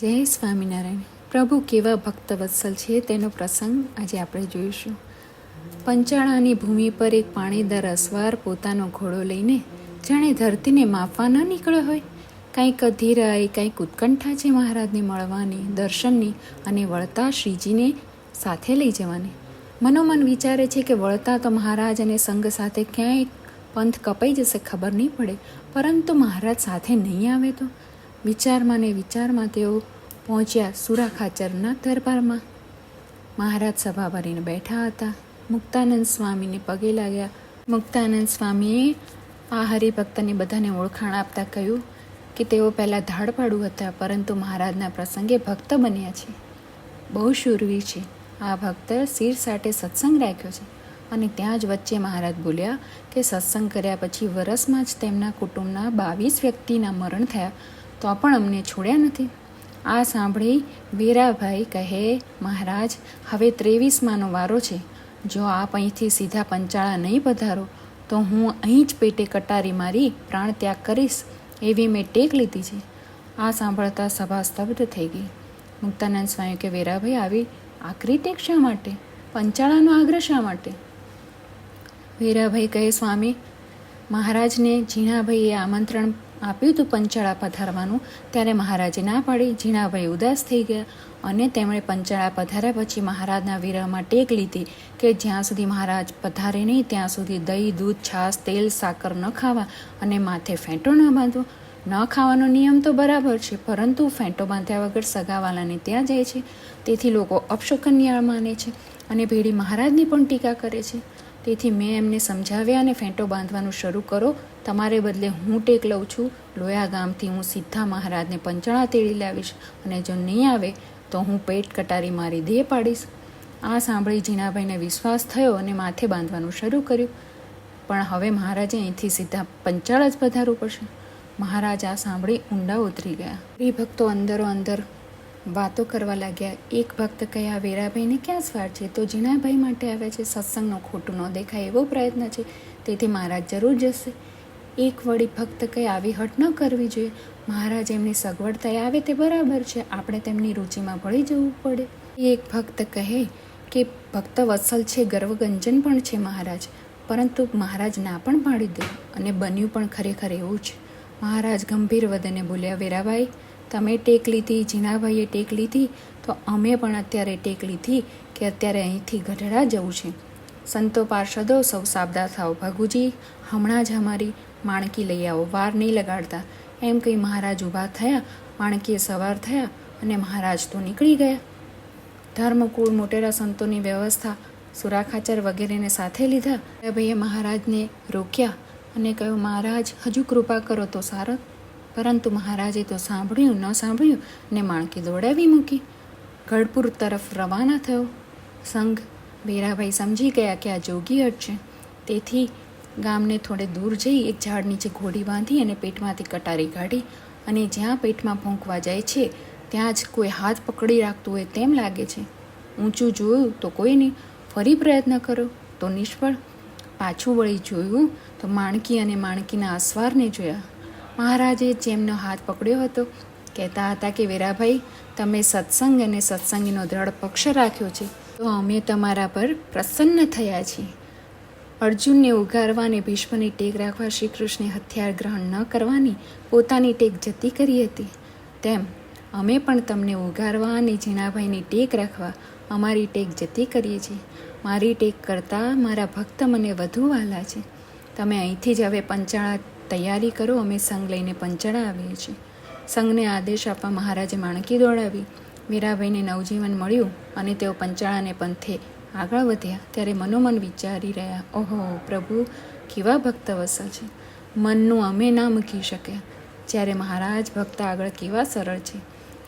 જય સ્વામિનારાયણ. પ્રભુ કેવા ભક્તવત્સલ છે તેનો પ્રસંગ આજે આપણે જોઈશું. પંચાળાની ભૂમિ પર એક પાણીદાર અસવાર પોતાનો ઘોડો લઈને જાણે ધરતીને માપવા ન નીકળ્યો હોય. કંઈક અધીરાઈ, કંઈક ઉત્કંઠા છે મહારાજને મળવાની, દર્શનની અને વળતા શ્રીજીને સાથે લઈ જવાની. મનોમન વિચારે છે કે વળતા તો મહારાજ અને સંઘ સાથે ક્યાંય પંથ કપાઈ જશે, ખબર નહીં પડે, પરંતુ મહારાજ સાથે નહીં આવે તો. વિચારમાં ને વિચારમાં તેઓ પહોંચ્યા સુરાખાચરના દરબારમાં. મહારાજ સભા ભરીને બેઠા હતા. મુક્તાનંદ સ્વામીને પગે લાગ્યા. મુક્તાનંદ સ્વામીએ આ હરિભક્તને બધાને ઓળખાણ આપતા કહ્યું કે તેઓ પહેલાં ધાડપાડુ હતા, પરંતુ મહારાજના પ્રસંગે ભક્ત બન્યા છે. બહુ શૂરવીર છે આ ભક્ત, શિર સાટે સત્સંગ રાખ્યો છે. અને ત્યાં જ વચ્ચે મહારાજ બોલ્યા કે સત્સંગ કર્યા પછી વરસમાં જ તેમના કુટુંબના 22 વ્યક્તિના મરણ થયા, તો પણ અમને છોડ્યા નથી. આ સાંભળી વીરાભાઈ કહે, મહારાજ, હવે 23માનો વારો છે. જો આપ અહીંથી સીધા પંચાળા નહીં પધારો તો હું અહીં જ પેટે કટારી મારી પ્રાણ ત્યાગ કરીશ, એવી મેં ટેક લીધી છે. આ સાંભળતા સભા સ્તબ્ધ થઈ ગઈ. મુક્તાનંદ સ્વામી કે, વીરાભાઈ, આવી આકરી ટેક શા માટે? પંચાળાનો આગ્રહ શા માટે? વીરાભાઈ કહે, સ્વામી, મહારાજને ઝીણાભાઈએ આમંત્રણ આપ્યું હતું પંચાળા પધારવાનું, ત્યારે મહારાજે ના પાડી. ઝીણાભાઈ ઉદાસ થઈ ગયા અને તેમણે પંચાળા પધાર્યા પછી મહારાજના વિરહમાં ટેક લીધી કે જ્યાં સુધી મહારાજ પધારે નહીં ત્યાં સુધી દહીં, દૂધ, છાશ, તેલ, સાકર ન ખાવા અને માથે ફેંટો ન બાંધવો. ન ખાવાનો નિયમ તો બરાબર છે, પરંતુ ફેંટો બાંધ્યા વગર સગાવાલાને ત્યાં જાય છે, તેથી લોકો અપશકનિયાળ માને છે અને ભેળી મહારાજની પણ ટીકા કરે છે. તેથી મેં એમને સમજાવ્યા અને ફેંટો બાંધવાનું શરૂ કરો, તમારે બદલે હું ટેક લઉં છું. લોયા ગામથી હું સીધા મહારાજને પંચાળા તેડી લાવીશ અને જો નહીં આવે તો હું પેટ કટારી મારી દેહ પાડીશ. આ સાંભળી ઝીણાભાઈને વિશ્વાસ થયો અને માથે બાંધવાનું શરૂ કર્યું. પણ હવે મહારાજે અહીંથી સીધા પંચાળા જ પધારવું પડશે. મહારાજ આ સાંભળી ઊંડા ઉતરી ગયા. એ ભક્તો અંદરો અંદર વાતો કરવા લાગ્યા. એક ભક્ત કહ્યા, વીરાભાઈને ક્યાં સ્વાર છે? તો ઝીણાભાઈ માટે આવ્યા છે. સત્સંગનો ખોટું ન દેખાય એવો પ્રયત્ન છે, તેથી મહારાજ જરૂર જશે. એક વળી ભક્ત કહે, આવી હટ ન કરવી જોઈએ. મહારાજ એમની સગવડતાએ આવે તે બરાબર છે, આપણે તેમની રુચિમાં ભળી જવું પડે. એક ભક્ત કહે કે ભક્ત વત્સલ છે, ગર્વગંજન પણ છે મહારાજ, પરંતુ મહારાજ ના પણ પાડી દે અને બન્યું પણ ખરેખર એવું છે. મહારાજ ગંભીર વદને બોલ્યા, વીરાભાઈ, તમે ટેક લીધી, ઝીણાભાઈએ ટેક લીધી, તો અમે પણ અત્યારે ટેક લીધી કે અત્યારે અહીંથી ગઢડા જવું છે. સંતો પાર્ષદો સૌ સાબદા થાવ. ભગુજી, હમણાં જ અમારી માણકી લઈ આવો, વાર નહીં લગાડતા. એમ કહી મહારાજ ઊભા થયા. માણકીએ સવાર થયા અને મહારાજ તો નીકળી ગયા. ધર્મકુળ મોટેરા સંતોની વ્યવસ્થા, સુરાખાચર વગેરેને સાથે લીધા. ભાઈએ મહારાજને રોક્યા અને કહ્યું, મહારાજ, હજુ કૃપા કરો તો સારો. પરંતુ મહારાજે તો સાંભળ્યું ન સાંભળ્યું અને માણકી દોડાવી મૂકી. ગઢપુર તરફ રવાના થયો સંઘ. વીરાભાઈ સમજી ગયા કે આ જોગી હટ છે, તેથી ગામને થોડે દૂર જઈ એક ઝાડ નીચે ઘોડી બાંધી અને પેટમાંથી કટારી કાઢી અને જ્યાં પેટમાં ફૂંકવા જાય છે ત્યાં જ કોઈ હાથ પકડી રાખતું હોય તેમ લાગે છે. ઊંચું જોયું તો કોઈ નહીં. ફરી પ્રયત્ન કરો તો નિષ્ફળ. પાછું વળી જોયું તો માણકી અને માણકીના અસવારને જોયા. મહારાજે જેમનો હાથ પકડ્યો હતો કહેતા હતા કે, વીરાભાઈ, તમે સત્સંગ અને સત્સંગીનો દ્રઢ પક્ષ રાખ્યો છે, તો અમે તમારા પર પ્રસન્ન થયા છીએ. અર્જુનને ઉગારવા અને ભીષ્મની ટેક રાખવા શ્રી કૃષ્ણે હથિયાર ગ્રહણ ન કરવાની પોતાની ટેક જતી કરી હતી, તેમ અમે પણ તમને ઉગારવા અને ઝીણાભાઈની ટેક રાખવા અમારી ટેક જતી કરીએ છીએ. મારી ટેક કરતાં મારા ભક્ત મને વધુ વહાલા છે. તમે અહીંથી જ હવે પંચાળા તૈયારી કરો, અમે સંઘ લઈને પંચાળા આવીએ છીએ. સંઘને આદેશ આપવા મહારાજે માણકી દોડાવી. વીરાભાઈને નવજીવન મળ્યું અને તેઓ પંચાળાને પંથે આગળ વધ્યા. ત્યારે મનોમન વિચારી રહ્યા, ઓહો, પ્રભુ કેવા ભક્ત વત્સલ છે, મનનું અમે ના મૂકી શક્યા. જ્યારે મહારાજ ભક્ત આગળ કેવા સરળ છે,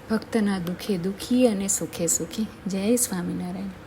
ભક્તના દુઃખે દુઃખી અને સુખે સુખી. જય સ્વામિનારાયણ.